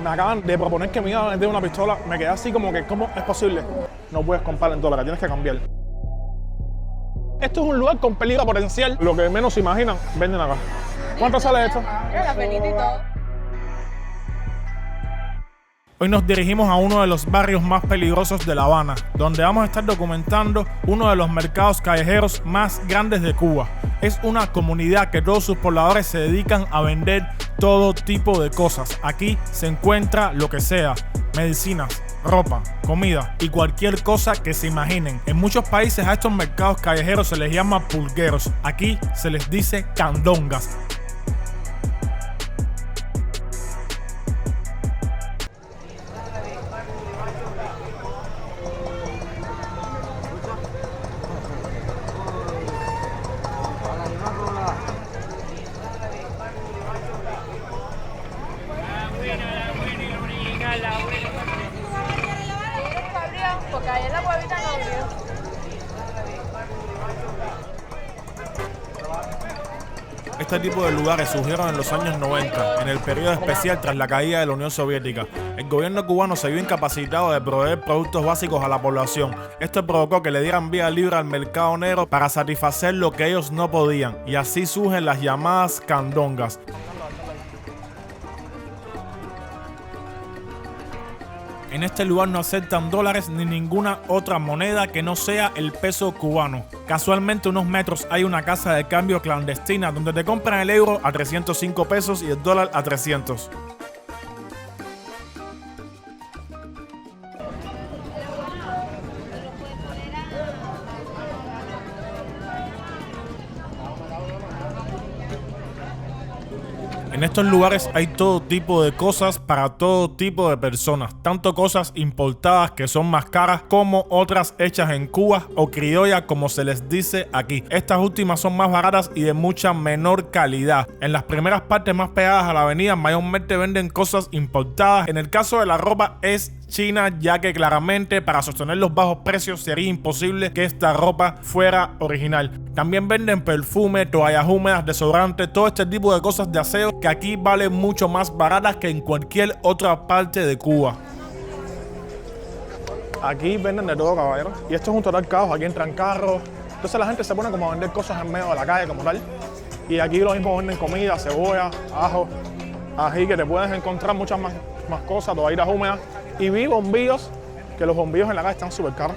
Me acaban de proponer que me iban a vender una pistola. Me quedé así como que, ¿cómo es posible? No puedes comprar en dólares, tienes que cambiar. Esto es un lugar con peligro potencial. Lo que menos se imaginan, venden acá. ¿Cuánto sale esto? La penita y todo. Hoy nos dirigimos a uno de los barrios más peligrosos de La Habana, donde vamos a estar documentando uno de los mercados callejeros más grandes de Cuba. Es una comunidad que todos sus pobladores se dedican a vender todo tipo de cosas. Aquí se encuentra lo que sea, medicinas, ropa, comida y cualquier cosa que se imaginen. En muchos países a estos mercados callejeros se les llama pulgueros. Aquí se les dice candongas. Porque ayer la huevita no abrió. Este tipo de lugares surgieron en los años 90, en el periodo especial tras la caída de la Unión Soviética. El gobierno cubano se vio incapacitado de proveer productos básicos a la población. Esto provocó que le dieran vía libre al mercado negro para satisfacer lo que ellos no podían, y así surgen las llamadas candongas. En este lugar no aceptan dólares ni ninguna otra moneda que no sea el peso cubano. Casualmente, unos metros hay una casa de cambio clandestina donde te compran el euro a 305 pesos y el dólar a 300. En estos lugares hay todo tipo de cosas para todo tipo de personas, tanto cosas importadas que son más caras como otras hechas en Cuba o criollas como se les dice aquí. Estas últimas son más baratas y de mucha menor calidad. En las primeras partes más pegadas a la avenida mayormente venden cosas importadas. En el caso de la ropa es China, ya que claramente para sostener los bajos precios sería imposible que esta ropa fuera original. También venden perfume, toallas húmedas, desodorantes, todo este tipo de cosas de aseo que aquí valen mucho más baratas que en cualquier otra parte de Cuba. Aquí venden de todo, caballeros, y esto es un total caos. Aquí entran carros, entonces la gente se pone como a vender cosas en medio de la calle como tal. Y aquí lo mismo venden comida, cebolla, ajo, ají, que te puedes encontrar muchas más cosas, toallitas húmedas. Y vi bombillos, que los bombillos en la calle están súper caros.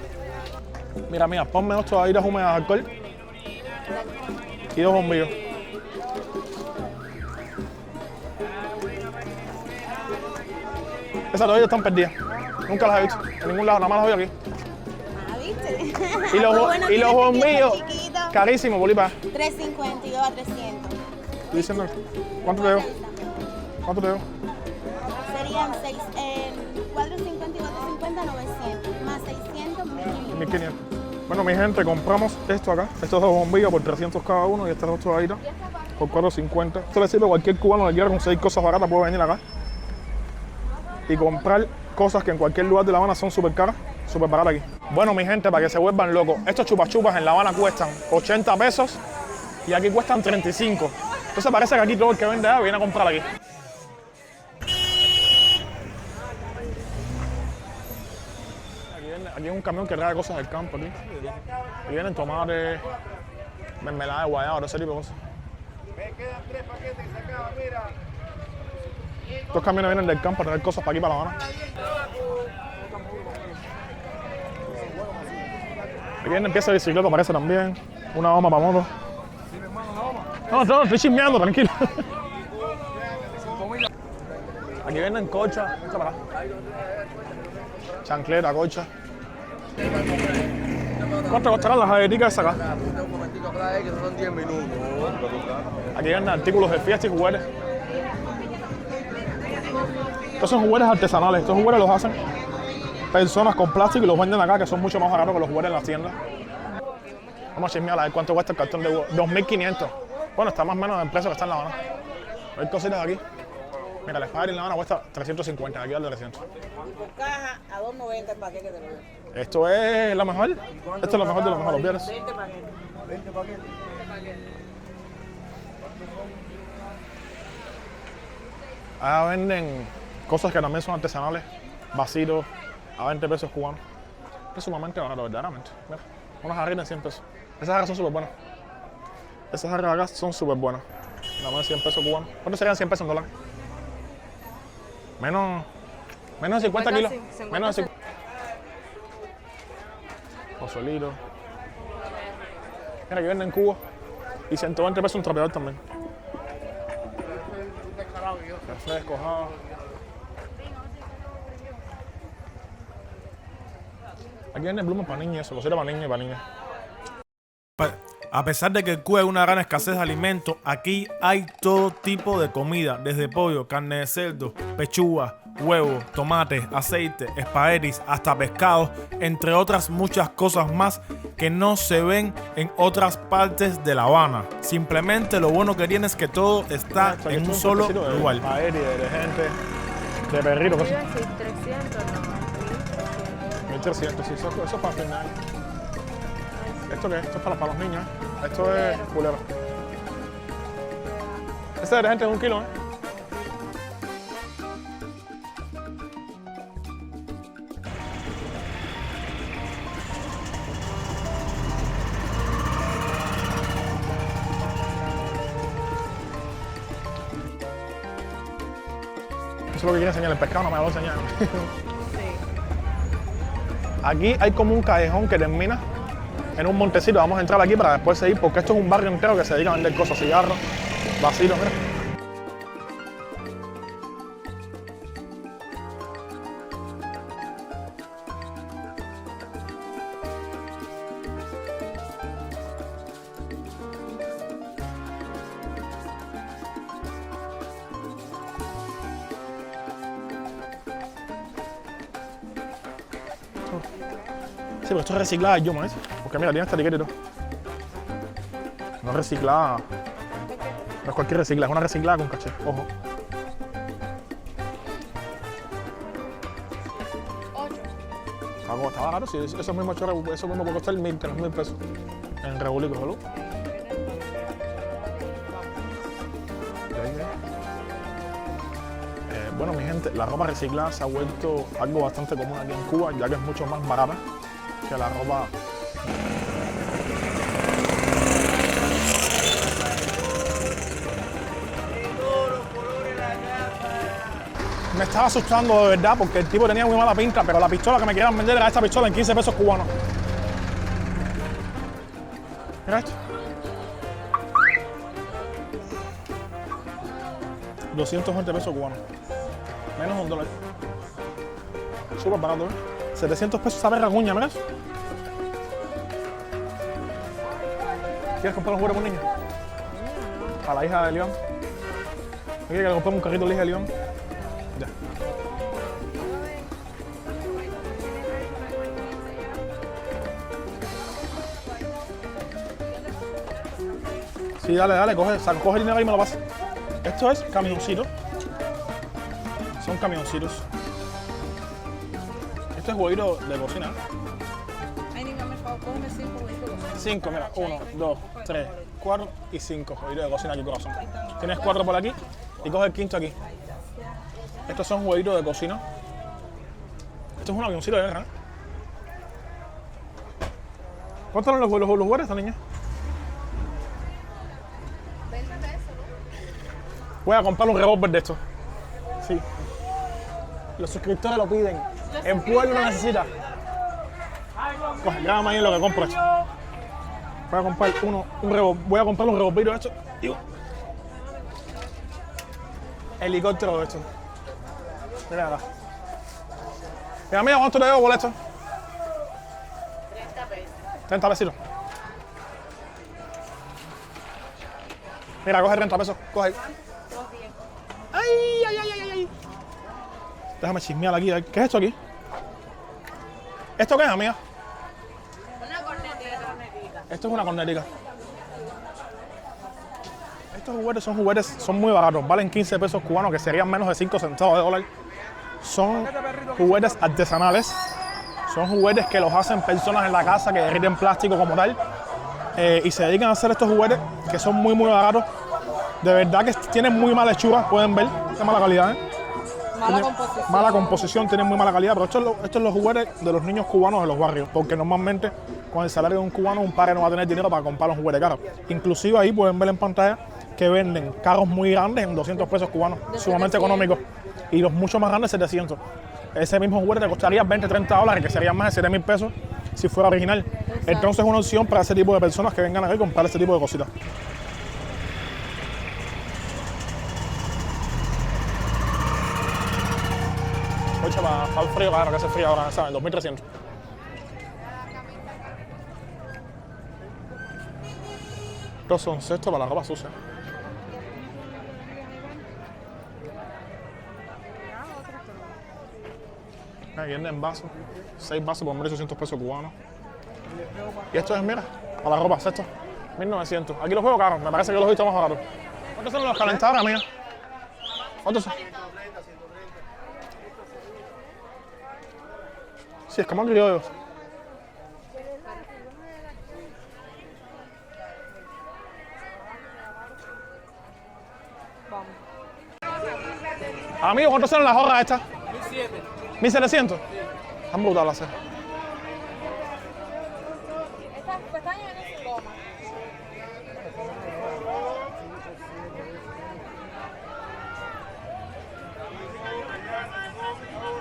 Mira, ponme 2 toallitas húmedas de alcohol y 2 bombillos. Esas toallitas están perdidas. Nunca las he visto en ningún lado, nada más las veo aquí. Ah, ¿viste? Y los bombillos, carísimos, Bolívar. 352 a 300. Estoy diciendo, ¿cuánto te debo? ¿Cuánto te debo? Serían 450 y 450, 900. Más 600, 1500. 1500. Bueno, mi gente, compramos esto acá, estos 2 bombillos por 300 cada uno y estas 2 toallitas por 450. Esto le sirve a cualquier cubano que quiera conseguir cosas baratas, puede venir acá y comprar cosas que en cualquier lugar de La Habana son súper caras, súper baratas aquí. Bueno, mi gente, para que se vuelvan locos, estos chupas chupas en La Habana cuestan 80 pesos y aquí cuestan 35. Entonces parece que aquí todo el que vende allá viene a comprar aquí. Aquí hay un camión que trae cosas del campo aquí. Aquí vienen tomates, mermelada de guayaba, ese tipo de cosas. Me quedan 3 paquetes y se acaba, mira. Estos camiones vienen del campo a traer cosas para aquí, para La Habana. Aquí viene pieza de bicicleta, parece también. Una goma para moto. No, estoy chismeando, tranquilo. Aquí venden cocha. Chancleta, cocha. ¿Cuánto costarán las galletitas esas acá? Un momentico atrás que son 10 minutos. Aquí venden artículos de fiesta y juguetes. Estos son juguetes artesanales. Estos juguetes los hacen personas con plástico y los venden acá, que son mucho más baratos que los juguetes en las tiendas. Vamos a chismear a ver cuánto cuesta el cartón de huevo. 2.500. Bueno, está más o menos en el precio que está en La Habana. Hay cositas aquí. Mira, el Spider en La Habana cuesta 350, aquí vale 300. Por caja a 2.90 el paquete te lo doy. ¿Esto es la mejor? Esto es lo mejor de lo mejor, los viernes. 20 paquetes. 20 paquetes. Ahora venden Cosas que también son artesanales. Vasitos a 20 pesos cubanos. Es sumamente barato, verdaderamente. Mira, unas jarritas de 100 pesos. Esas jarras son súper buenas. Esas jarras acá son súper buenas. Nada más de 100 pesos cubanos. ¿Cuánto serían 100 pesos en dólares? Menos de 50 kilos. Menos de 50. Pozolito. Mira, que venden cubos. Y 120 pesos un trapeador también. Refresco, java. Aquí venden plumas para niños, eso, cosita para niños y para niñas. A pesar de que Cuba es una gran escasez de alimentos, aquí hay todo tipo de comida, desde pollo, carne de cerdo, pechuga, huevos, tomates, aceite, espaguetis, hasta pescados, entre otras muchas cosas más que no se ven en otras partes de La Habana. Simplemente lo bueno que tiene es que todo está en un solo lugar. Espaguetis, de detergente, de perrito, cosas. 300, no, 1300, sí, eso es para final. ¿Esto qué es? Esto es para los niños, ¿eh? Esto es culero. Este detergente es 1 kilo, ¿eh? Eso es lo que quiere enseñar el pescado, no me lo enseñar. Aquí hay como un callejón que termina en un montecito. Vamos a entrar aquí para después seguir, porque esto es un barrio entero que se dedica a vender cosas, cigarros, vasitos, mira. Sí, pero esto es reciclada yo, ¿no? Porque mira, tiene esta etiqueta y todo. No es reciclada. No es cualquier reciclada, es una reciclada con caché. Ojo. 8. Está barato, sí. Eso mismo puede costar 1.000, 3.000 pesos. En Rebulico, salud. Bueno, mi gente, la ropa reciclada se ha vuelto algo bastante común aquí en Cuba, ya que es mucho más barata que la ropa. Me estaba asustando de verdad porque el tipo tenía muy mala pinta, pero la pistola que me querían vender era esta pistola en 15 pesos cubanos. Mira esto. 220 pesos cubanos. Menos de $1. Súper barato, ¿eh? 700 pesos esa perra cuña, ¿ves? ¿Quieres comprar un juguete por niño? A la hija de León. ¿Quieres que le compremos un carrito a la hija de León? Ya. Sí, dale, coge el dinero y me lo pasa. Esto es camioncito. Son camioncitos. Esto es huevito de cocina. Ay, niña, me favor, cógeme 5 huevitos. 5, mira. 1, 2, 3, 4 y 5 huevitos de cocina aquí, corazón. Tienes 4 por aquí y coge el quinto aquí. Estos son huevitos de cocina. Esto es un avioncito de guerra, ¿eh? ¿Cuántos son los huevos de esta niña? 20 pesos, ¿no? Voy a comprar un revólver de estos. Sí. Los suscriptores lo piden. El pueblo lo necesita. Coge, grábame ahí lo que compro esto. Voy a comprar voy a comprar un revolvero de esto. Helicóptero de esto. Mira acá. Mira, mira, ¿cuánto le debo por esto? 30 pesos. 30 pesitos. Mira, coge 30 pesos. Coge ahí. Ay. Déjame chismear aquí. ¿Qué es esto aquí? ¿Esto qué es, amiga? Una cornetita. Esto es una cornetica. Estos juguetes son muy baratos. Valen 15 pesos cubanos, que serían menos de 5 centavos de dólar. Son juguetes artesanales. Son juguetes que los hacen personas en la casa que derriten plástico como tal. Y se dedican a hacer estos juguetes que son muy baratos. De verdad que tienen muy mala hechura, pueden ver. Qué mala calidad, ¿eh? Mala composición. Mala composición, tienen muy mala calidad, pero esto es los juguetes de los niños cubanos de los barrios, porque normalmente con el salario de un cubano un padre no va a tener dinero para comprar un juguete caro. Inclusive ahí pueden ver en pantalla que venden carros muy grandes en 200 pesos cubanos, sumamente económicos, y los mucho más grandes 700. Ese mismo juguete te costaría 20, 30 dólares, que serían más de 7,000 pesos si fuera original. Exacto. Entonces es una opción para ese tipo de personas que vengan aquí a comprar ese tipo de cositas. Oye, para el frío, claro, que hace frío ahora, ¿sabes? 2.300. Estos son cestos para la ropa sucia. Aquí venden vasos, 6 vasos por 1.800 pesos cubanos. Y esto es, mira, para la ropa, cesto, 1.900. Aquí los juegos caros, me parece que los he visto más baratos. ¿Cuántos son los calentadores, amiga? ¿Cuántos son? Sí, es como un criollo. Vamos. Amigo, ¿cuántos son las jorras estas? 1.700. Están brutales las cejas. Estas pestañas no son goma.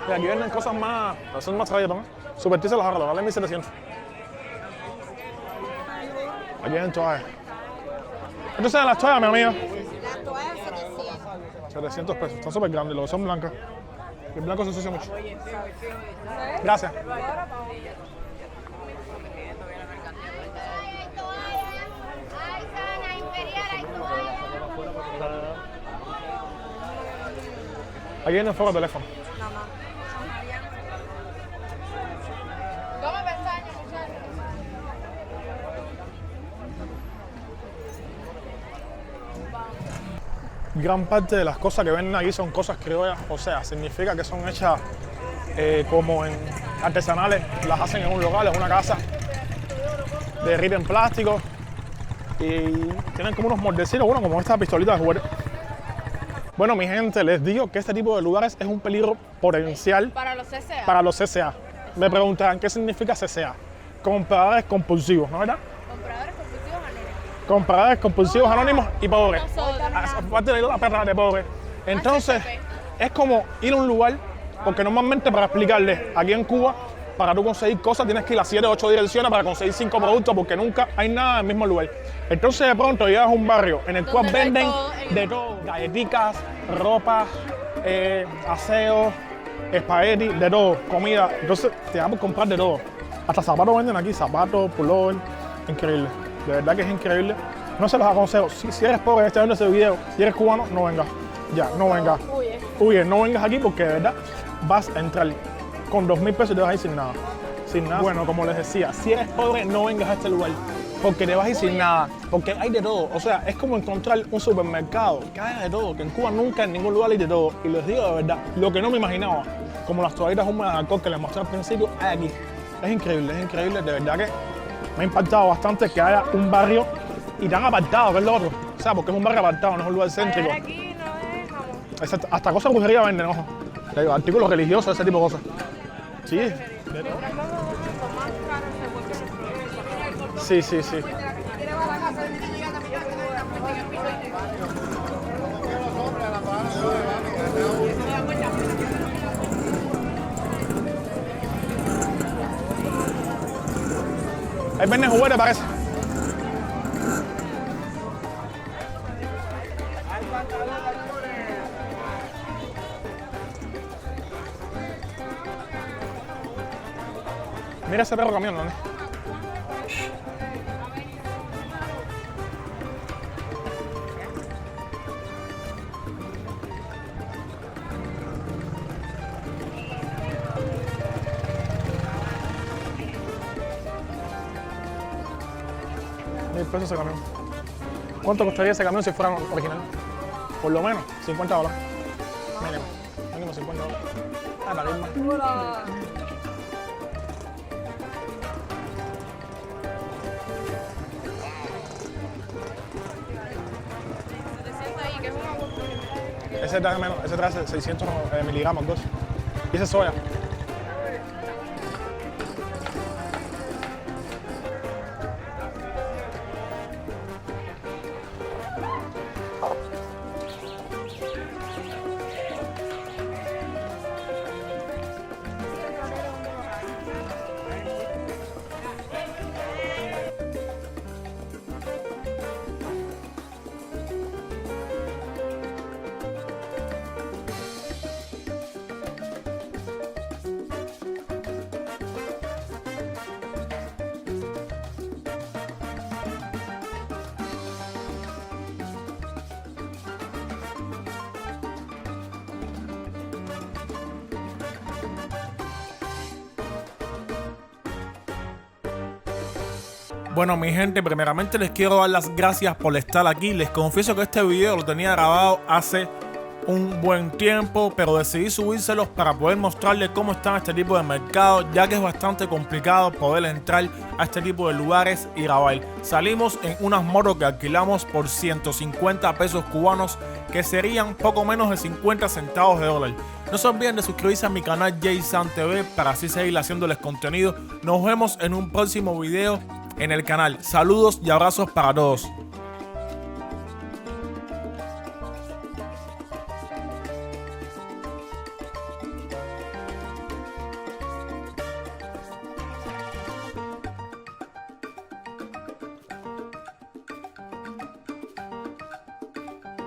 Y aquí venden cosas más, son más traídas, ¿no? Supersticia las jorras, vale 1.700. Aquí venden toallas. ¿Cuántos son las toallas, mi amigo? Las toallas 700. 700 pesos, están súper grandes, los que son blancas. Y el blanco se ensucia mucho. Gracias. Aquí viene el fuego de teléfono. Nada más. Toma pestañas, muchachos. Gran parte de las cosas que venden aquí son cosas criollas, o sea, significa que son hechas como en artesanales, las hacen en un local, en una casa, derriten plástico y tienen como unos mordecitos, bueno, como esta pistolita de juguete. Bueno, mi gente, les digo que este tipo de lugares es un peligro potencial Para los CCA. para los CCA. Me preguntarán qué significa CCA. Compradores compulsivos, ¿no es verdad? Compradores compulsivos anónimos. Compradores compulsivos anónimos y pobres. Nosotros. Aparte de la perra de pobre. Entonces, HCP. es como ir a un lugar, porque normalmente para explicarles, aquí en Cuba, para tú conseguir cosas tienes que ir a 7 o 8 direcciones para conseguir 5 productos, porque nunca hay nada en el mismo lugar. Entonces de pronto llegas a un barrio en el cual Donde no hay venden todo en- de todo, galletitas, ropa, aseo, espagueti, de todo, comida. Entonces te vamos a comprar de todo. Hasta zapatos venden aquí, zapatos, pullover, increíble. De verdad que es increíble. No se los aconsejo. Si eres pobre y estás viendo ese video, si eres cubano, no vengas. Ya, no vengas. Huye. Huye, no vengas aquí porque de verdad vas a entrar con 2.000 pesos y te vas a ir sin nada. Sin nada. Bueno, como les decía, si eres pobre, no vengas a este lugar porque te vas a ir sin nada. Porque hay de todo. O sea, es como encontrar un supermercado que haya de todo. Que en Cuba nunca en ningún lugar hay de todo. Y les digo de verdad, lo que no me imaginaba, como las toallitas húmedas de alcohol que les mostré al principio, hay aquí. Es increíble, de verdad que me ha impactado bastante que haya un barrio y tan apartado, que es lo otro. O sea, porque es un barrio apartado, no es un lugar céntrico. Aquí no es jamón. Exacto, hasta cosas de brujería venden, ojo. Te digo, artículos religiosos, ese tipo de cosas. Sí, de todo. Mientras más barato, más caro se vuelve el producto. Sí, sí, sí. Ahí venden juguetes, parece. Mira ese perro camión, ¿no? $1.000 ese camión. ¿Cuánto costaría ese camión si fuera original? Por lo menos $50. Mínimo. Mínimo $50. Ah, la misma. Hola. Ese trae menos, ese trae 600 miligramos, 2. Y ese es soya. Bueno, mi gente, primeramente les quiero dar las gracias por estar aquí. Les confieso que este video lo tenía grabado hace un buen tiempo, pero decidí subírselos para poder mostrarles cómo está este tipo de mercado, ya que es bastante complicado poder entrar a este tipo de lugares y grabar. Salimos en unas motos que alquilamos por 150 pesos cubanos, que serían poco menos de 50 centavos de dólar. No se olviden de suscribirse a mi canal Jaysan TV para así seguir haciéndoles contenido. Nos vemos en un próximo video en el canal. Saludos y abrazos para todos.